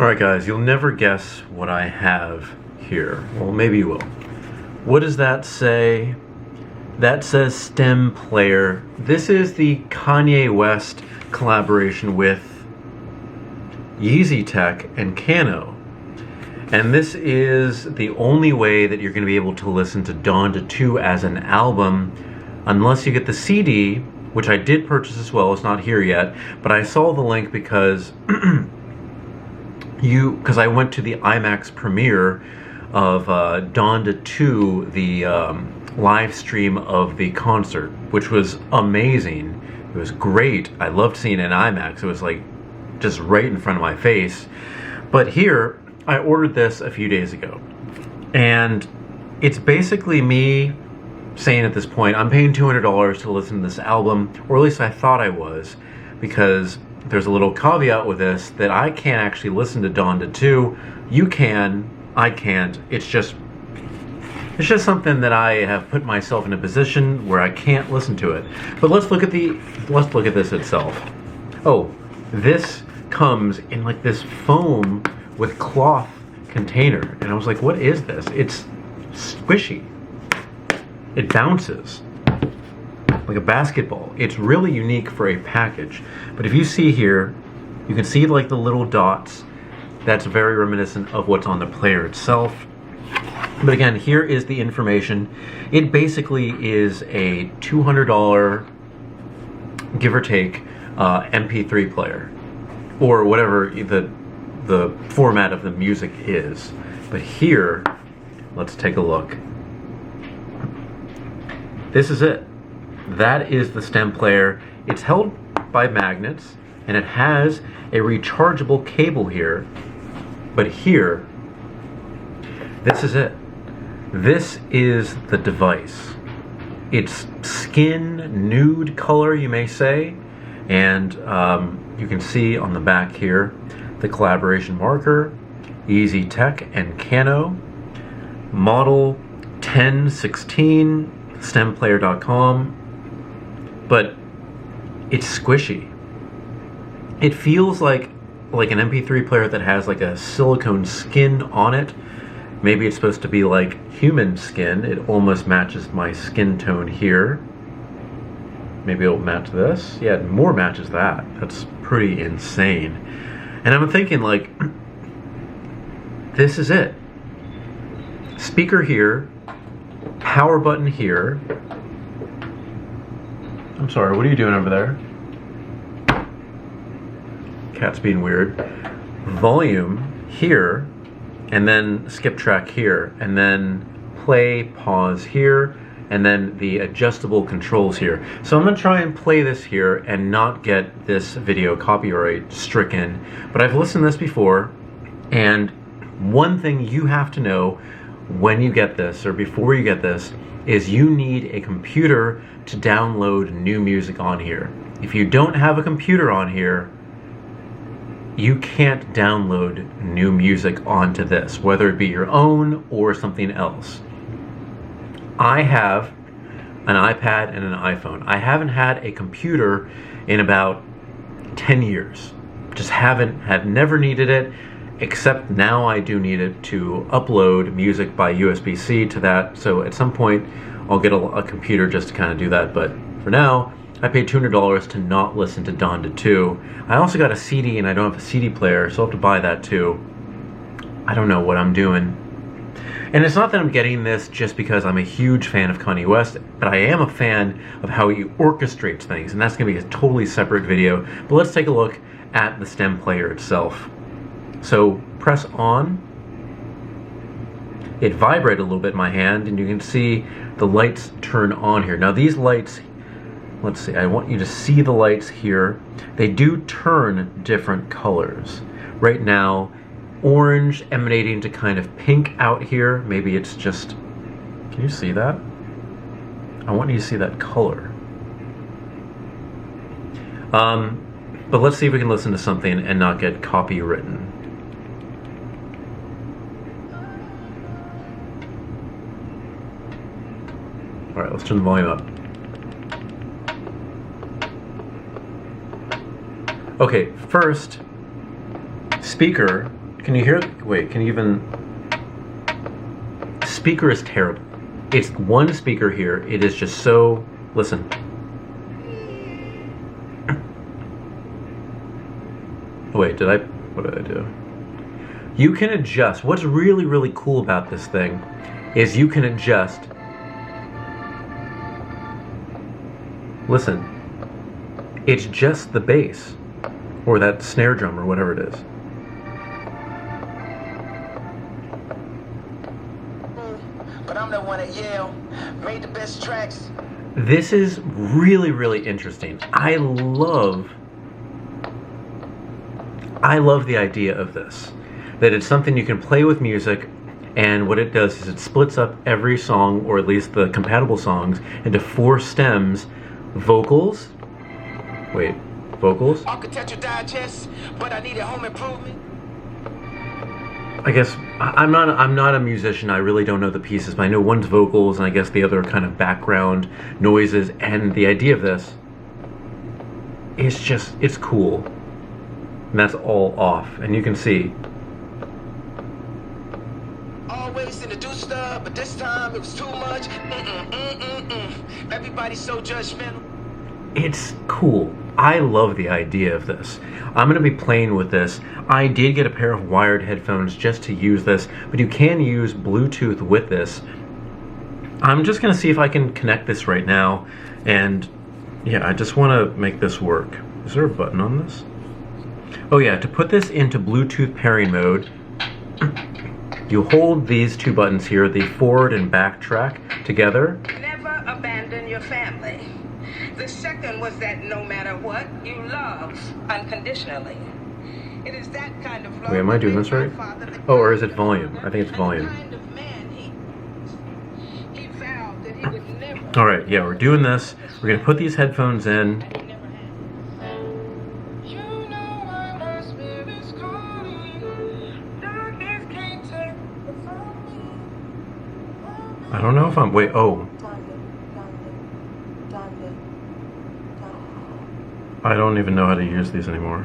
Alright guys, you'll never guess what I have here. Well, maybe you will. What does that say? That says STEM player. This is the Kanye West collaboration with Yeezy Tech and Kano. And this is the only way that you're going to be able to listen to Donda 2 as an album, unless you get the CD, which I did purchase as well. It's not here yet, but I saw the link because because I went to the IMAX premiere of Donda 2, the live stream of the concert, which was amazing. It was great. I loved seeing it in IMAX. It was like just right in front of my face. But here, I ordered this a few days ago, and it's basically me saying at this point, I'm paying $200 to listen to this album, or at least I thought I was, because there's a little caveat with this that I can't actually listen to Donda 2. You can, I can't. It's just something that I have put myself in a position where I can't listen to it. But let's look at this itself. Oh, this comes in like this foam with cloth container, and I was like, what is this? It's squishy. It bounces like a basketball. It's really unique for a package. But if you see here, you can see like the little dots. That's very reminiscent of what's on the player itself. But again, here is the information. It basically is a $200, give or take, MP3 player, or whatever the format of the music is. But here, let's take a look. This is it. That is the STEM player. It's held by magnets, and it has a rechargeable cable here. But here, this is it. This is the device. It's skin nude color, you may say, and you can see on the back here the collaboration marker, Yeezy Tech and Kano, model 1016, stemplayer.com. But it's squishy. It feels like an MP3 player that has like a silicone skin on it. Maybe it's supposed to be like human skin. It almost matches my skin tone here. Maybe it'll match this. Yeah, it more matches that. That's pretty insane. And I'm thinking like, this is it. Speaker here, power button here. I'm sorry, what are you doing over there? Cat's being weird. Volume here, and then skip track here, and then play, pause here, and then the adjustable controls here. So I'm gonna try and play this here and not get this video copyright stricken, but I've listened to this before, and one thing you have to know when you get this, or before you get this, is you need a computer to download new music on here. If you don't have a computer on here, you can't download new music onto this, whether it be your own or something else. I have an iPad and an iPhone. I haven't had a computer in about 10 years. Have never needed it, except now I do need it to upload music by USB-C to that. So at some point I'll get a computer just to kind of do that. But for now, I paid $200 to not listen to Donda 2. I also got a CD, and I don't have a CD player, so I'll have to buy that too. I don't know what I'm doing. And it's not that I'm getting this just because I'm a huge fan of Kanye West, but I am a fan of how he orchestrates things, and that's going to be a totally separate video. But let's take a look at the STEM player itself. So press on. It vibrated a little bit in my hand, and you can see the lights turn on here. Now these lights, let's see, I want you to see the lights here. They do turn different colors. Right now, orange emanating to kind of pink out here. Maybe it's just, can you see that? I want you to see that color. But let's see if we can listen to something and not get copywritten. All right, let's turn the volume up. Okay, first, speaker Can you hear? Wait, can you even? Speaker is terrible. It's one speaker here. It is just so. Listen. Wait, what did I do? You can adjust. What's really, really cool about this thing is you can adjust. Listen. It's just the bass. Or that snare drum or whatever it is. But I'm the one at Yale, made the best tracks. This is really, really interesting. I love the idea of this. That it's something you can play with music, and what it does is it splits up every song, or at least the compatible songs, into 4 stems, vocals. Wait, vocals? Architecture digest, but I need a home improvement. I guess I'm not a musician. I really don't know the pieces, but I know one's vocals, and I guess the other are kind of background noises. And the idea of this is just, it's cool. And that's all off, and you can see. Always in the do stuff, but this time it was too much. Everybody's so judgmental. It's cool. I love the idea of this. I'm going to be playing with this. I did get a pair of wired headphones just to use this, but you can use Bluetooth with this. I'm just going to see if I can connect this right now, and yeah, I just want to make this work. Is there a button on this? Oh yeah, to put this into Bluetooth pairing mode, you hold these 2 buttons here, the forward and back track, together. Never abandon your family. The second was that no matter what, you love unconditionally. It is that kind of love. Wait, am I doing this right? Oh, or is it volume? I think it's volume. Alright, yeah, we're doing this. We're going to put these headphones in. I don't know if I'm... Wait, oh. I don't even know how to use these anymore.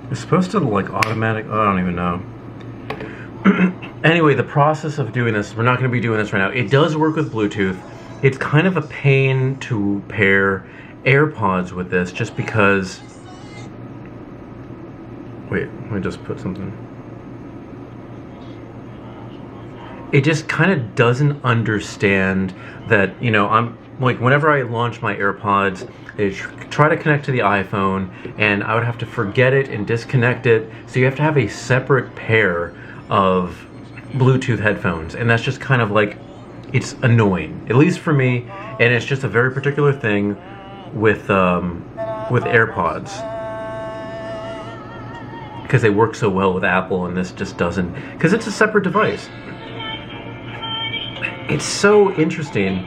It's supposed to like automatic... I don't even know. Anyway, the process of doing this, we're not going to be doing this right now. It does work with Bluetooth. It's kind of a pain to pair AirPods with this just because... Wait, let me just put something. It just kind of doesn't understand that, you know, I'm like, whenever I launch my AirPods, they try to connect to the iPhone, and I would have to forget it and disconnect it. So you have to have a separate pair of Bluetooth headphones, and that's just kind of like, it's annoying, at least for me, and it's just a very particular thing with AirPods. Because they work so well with Apple, and this just doesn't, because it's a separate device. It's so interesting.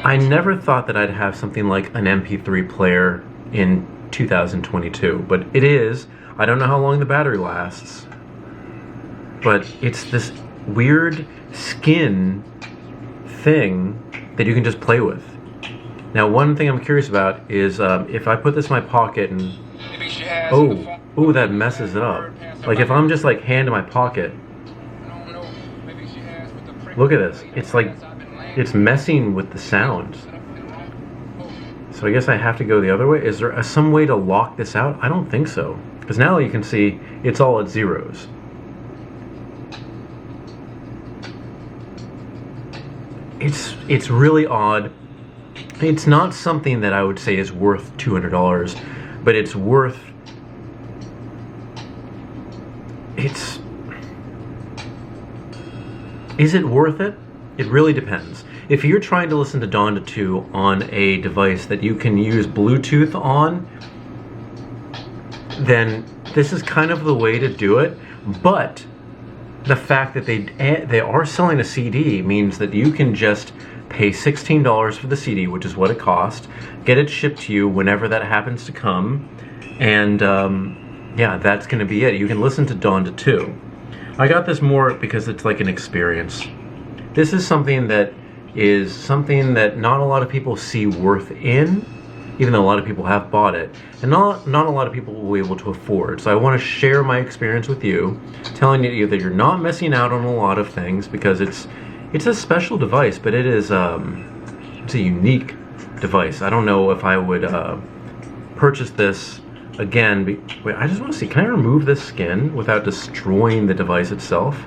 I never thought that I'd have something like an MP3 player in 2022, but it is. I don't know how long the battery lasts, but it's this weird skin thing that you can just play with. Now, one thing I'm curious about is if I put this in my pocket and oh, that messes it up. Like if I'm just like hand in my pocket. Look at this. It's like, it's messing with the sound. So I guess I have to go the other way. Is there some way to lock this out? I don't think so. Because now you can see it's all at zeros. It's really odd. It's not something that I would say is worth $200, but it's worth... Is it worth it? It really depends. If you're trying to listen to Donda 2 on a device that you can use Bluetooth on, then this is kind of the way to do it. But the fact that they are selling a CD means that you can just pay $16 for the CD, which is what it cost, get it shipped to you whenever that happens to come, and yeah, that's going to be it. You can listen to Donda 2. I got this more because it's like an experience. This is something that not a lot of people see worth in, even though a lot of people have bought it, and not a lot of people will be able to afford. So I want to share my experience with you, telling you that you're not missing out on a lot of things, because it's a special device, but it's a unique device. I don't know if I would purchase this again. Wait, I just want to see, can I remove this skin without destroying the device itself?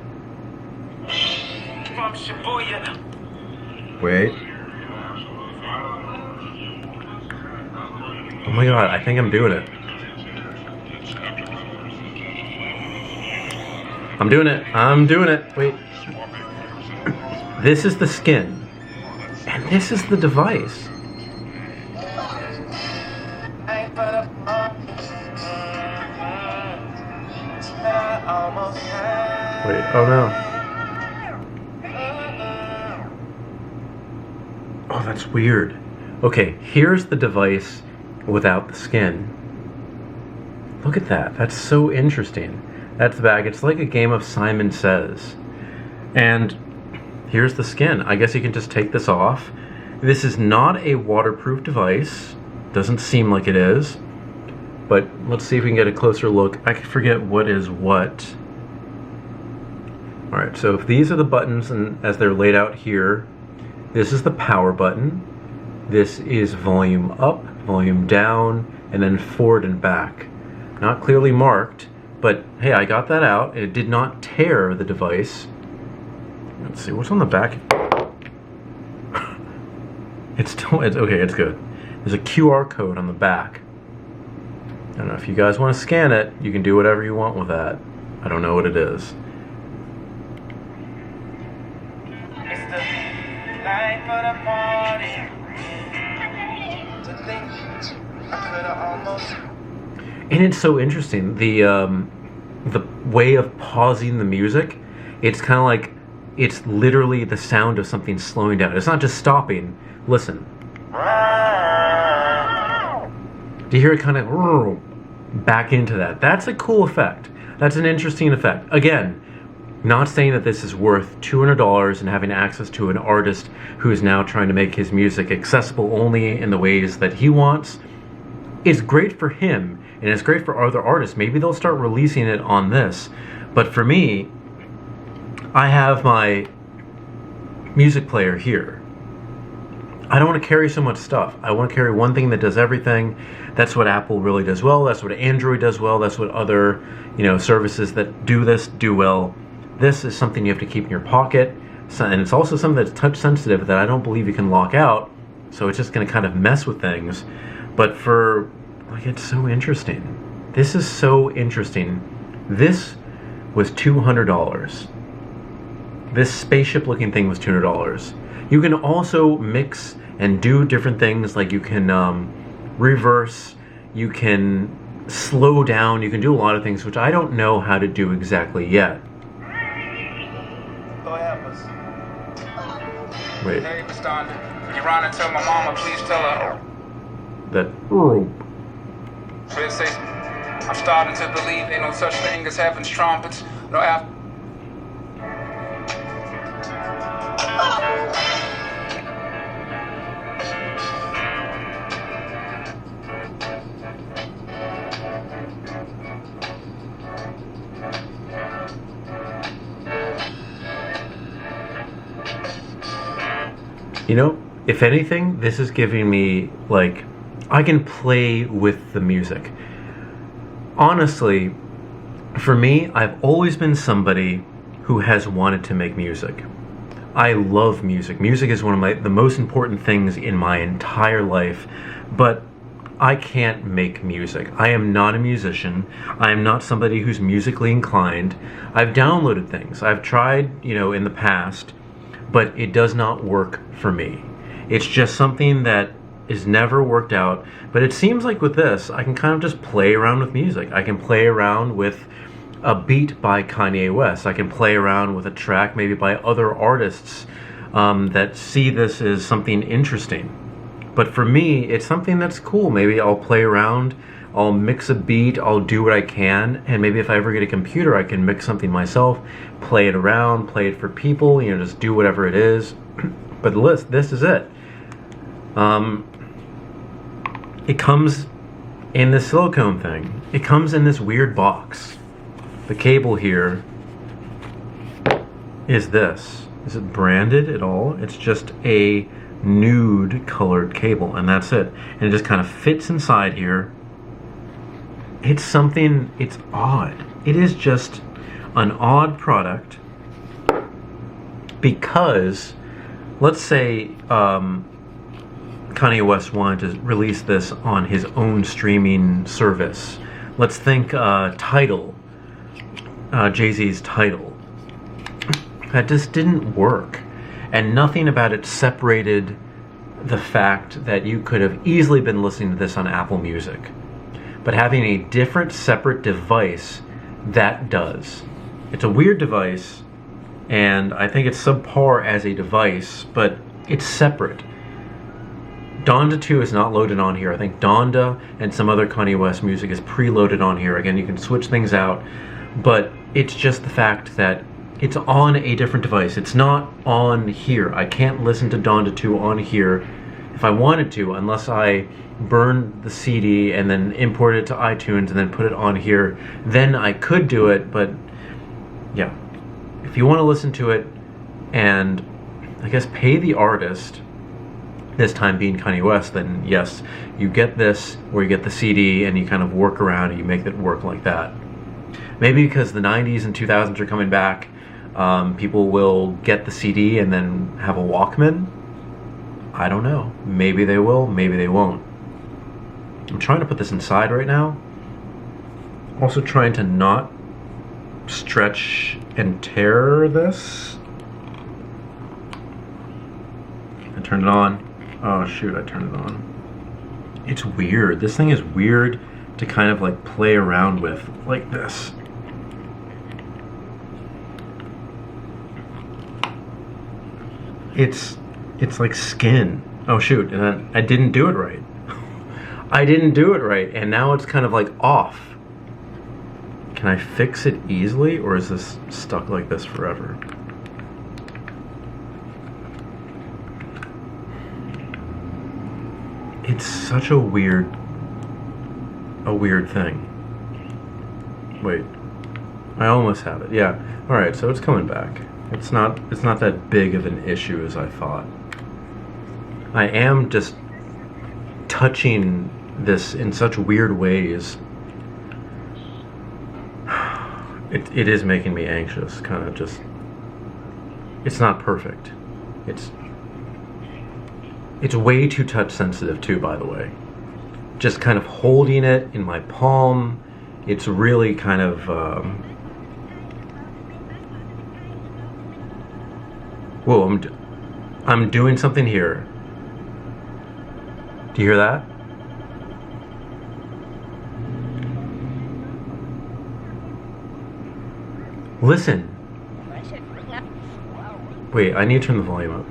Wait. Oh my god, I think I'm doing it. I'm doing it. Wait. This is the skin. And this is the device. Wait, oh no. Oh, that's weird. Okay, here's the device without the skin. Look at that. That's so interesting. That's the bag. It's like a game of Simon Says. And here's the skin. I guess you can just take this off. This is not a waterproof device. Doesn't seem like it is. But let's see if we can get a closer look. I forget what is what. Alright, so if these are the buttons and as they're laid out here, this is the power button. This is volume up, volume down, and then forward and back. Not clearly marked, but hey, I got that out. It did not tear the device. Let's see, what's on the back? It's okay, it's good. There's a QR code on the back. I don't know if you guys want to scan it, you can do whatever you want with that. I don't know what it is. And it's so interesting, the way of pausing the music. It's kind of like, it's literally the sound of something slowing down. It's not just stopping. Listen. Do you hear it kind of back into that? That's a cool effect. That's an interesting effect. Again, not saying that this is worth $200 and having access to an artist who is now trying to make his music accessible only in the ways that he wants. It's great for him, and it's great for other artists. Maybe they'll start releasing it on this. But for me, I have my music player here. I don't want to carry so much stuff. I want to carry one thing that does everything. That's what Apple really does well. That's what Android does well. That's what other, services that do this do well. This is something you have to keep in your pocket. And it's also something that's touch sensitive that I don't believe you can lock out. So it's just going to kind of mess with things. But it's so interesting. This is so interesting. This was $200. This spaceship looking thing was $200. You can also mix and do different things, like you can reverse, you can slow down, you can do a lot of things which I don't know how to do exactly yet. Wait. Hey, Miss Donda, when you run and tell my mama, please tell her that. I'm starting to believe ain't no such thing as heaven's trumpets. No after. If anything, this is giving me, I can play with the music. Honestly, for me, I've always been somebody who has wanted to make music. I love music. Music is one of the most important things in my entire life, but I can't make music. I am not a musician. I am not somebody who's musically inclined. I've downloaded things. I've tried, in the past, but it does not work for me. It's just something that is never worked out. But it seems like with this, I can kind of just play around with music. I can play around with a beat by Kanye West. I can play around with a track maybe by other artists that see this as something interesting. But for me, it's something that's cool. Maybe I'll play around, I'll mix a beat, I'll do what I can, and maybe if I ever get a computer, I can mix something myself, play it around, play it for people, just do whatever it is. But this is it. It comes in this silicone thing. It comes in this weird box. The cable here is this. Is it branded at all? It's just a nude colored cable, and that's it. And it just kind of fits inside here. It's something, it's odd. It is just an odd product because, let's say Kanye West wanted to release this on his own streaming service. Let's think Tidal, Jay-Z's Tidal. That just didn't work. And nothing about it separated the fact that you could have easily been listening to this on Apple Music. But having a different, separate device, that does. It's a weird device, and I think it's subpar as a device, but it's separate. Donda 2 is not loaded on here. I think Donda and some other Kanye West music is preloaded on here. Again, you can switch things out, but it's just the fact that it's on a different device. It's not on here. I can't listen to Donda 2 on here if I wanted to, unless I burn the CD and then import it to iTunes and then put it on here. Then I could do it, but yeah. If you want to listen to it and I guess pay the artist, this time being Kanye West, then yes, you get this where you get the CD and you kind of work around and you make it work like that. Maybe because the 90s and 2000s are coming back, people will get the CD and then have a Walkman. I don't know. Maybe they will, maybe they won't. I'm trying to put this inside right now. Also trying to not stretch and tear this. I turned it on. Oh shoot, I turned it on. It's weird. This thing is weird to kind of like play around with like this. It's like skin. Oh shoot, and I didn't do it right. I didn't do it right, and now it's kind of like off. Can I fix it easily, or is this stuck like this forever? It's such a weird thing. Wait, I almost have it. Yeah. All right, so it's coming back. It's not that big of an issue as I thought. I am just touching this in such weird ways. It is making me anxious, kind of just. It's not perfect. It's way too touch sensitive too, by the way. Just kind of holding it in my palm, it's really kind of whoa, I'm doing something here. Do you hear that? Listen. Wait, I need to turn the volume up.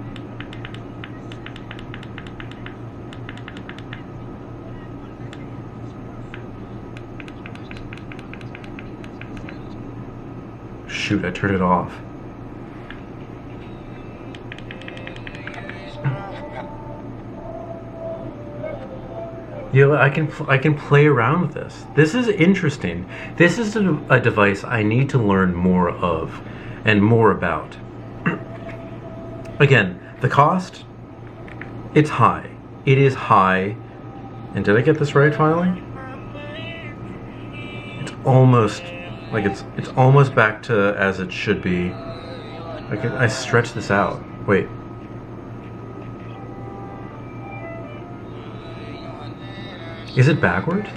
Shoot, I turned it off. You know, I can play around with this. This is interesting. This is a device I need to learn more of and more about. Again, the cost, it's high. It is high. And did I get this right finally? It's almost like it's almost back to as it should be. I stretch this out. Wait. Is it backward?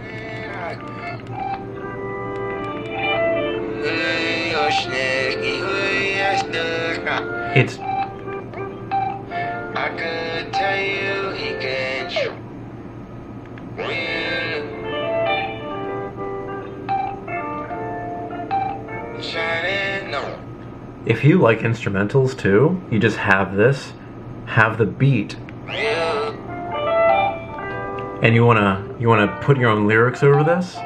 It's. I could tell you he can shoot. If you like instrumentals too, you just have this, have the beat, and you wanna put your own lyrics over this.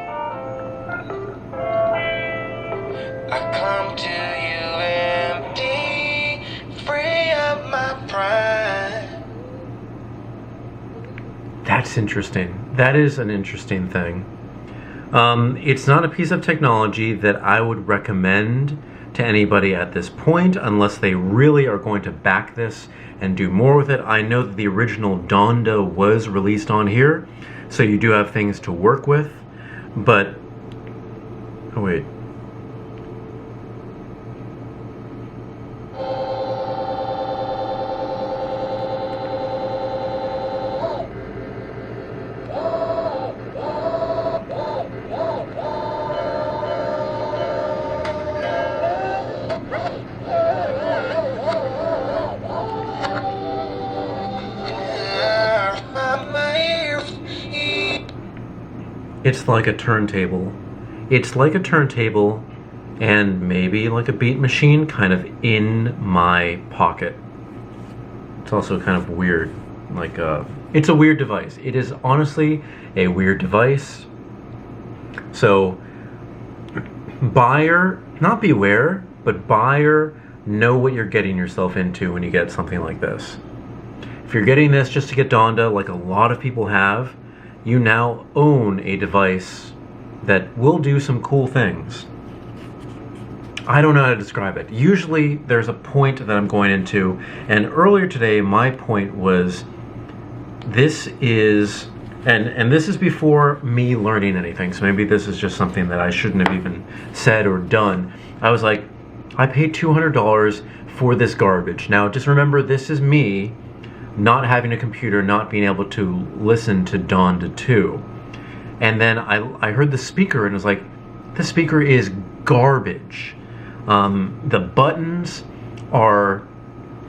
I come to you empty, free of my pride. That's interesting. That is an interesting thing. It's not a piece of technology that I would recommend to anybody at this point unless they really are going to back this and do more with it. I know that the original Donda was released on here, so you do have things to work with, but... Oh, wait. It's like a turntable. It's like a turntable and maybe like a beat machine kind of in my pocket. It's also kind of weird. Like, it's a weird device. It is honestly a weird device. So, buyer, not beware, but buyer, know what you're getting yourself into when you get something like this. If you're getting this just to get Donda, like a lot of people have, you now own a device that will do some cool things. I don't know how to describe it. Usually there's a point that I'm going into, and earlier today my point was this is, and this is before me learning anything, so maybe this is just something that I shouldn't have even said or done. I was like, I paid $200 for this garbage. Now just remember, this is me not having a computer, not being able to listen to Donda 2. And then I heard the speaker and was like, this speaker is garbage. The buttons are,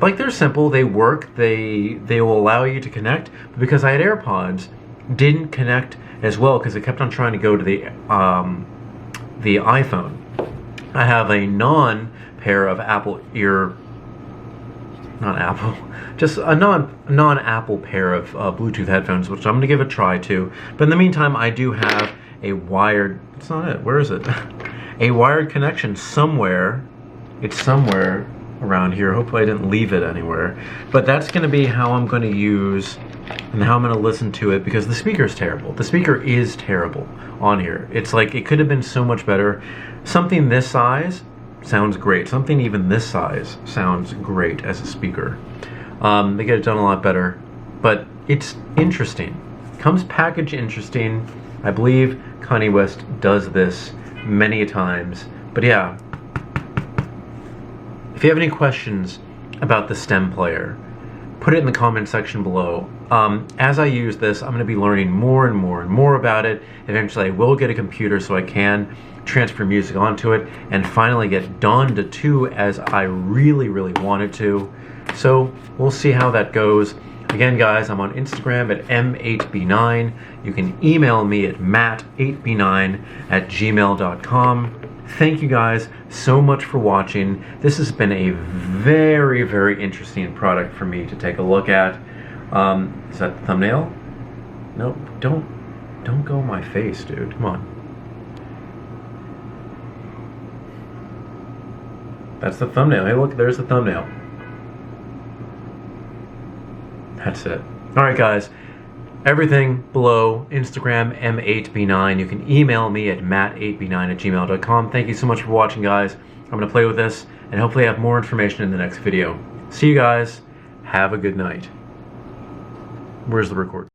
like, they're simple, they work, they will allow you to connect, but because I had AirPods, didn't connect as well because it kept on trying to go to the iPhone. I have a non-pair of Apple just a non-Apple pair of Bluetooth headphones, which I'm going to give a try to. But in the meantime, I do have a wired, it's not it, where is it? A wired connection somewhere. It's somewhere around here. Hopefully I didn't leave it anywhere. But that's going to be how I'm going to use and how I'm going to listen to it, because the speaker is terrible. The speaker is terrible on here. It's like it could have been so much better. Something this size sounds great. Something even this size sounds great as a speaker. They get it done a lot better, but it's interesting. Comes packaged interesting. I believe Kanye West does this many times. But yeah, if you have any questions about the stem player, put it in the comment section below. As I use this, I'm going to be learning more and more and more about it. Eventually I will get a computer so I can transfer music onto it and finally get Donda 2 as I really, really wanted to. So we'll see how that goes. Again, guys, I'm on Instagram at m8b9. You can email me at matt8b9@gmail.com. Thank you guys so much for watching. This has been a very, very interesting product for me to take a look at. Is that the thumbnail? Nope, don't go on my face, dude. Come on. That's the thumbnail. Hey, look, there's the thumbnail. That's it. Alright, guys. Everything below. Instagram, m8b9. You can email me at matt8b9@gmail.com. Thank you so much for watching, guys. I'm going to play with this and hopefully have more information in the next video. See you guys. Have a good night. Where's the record?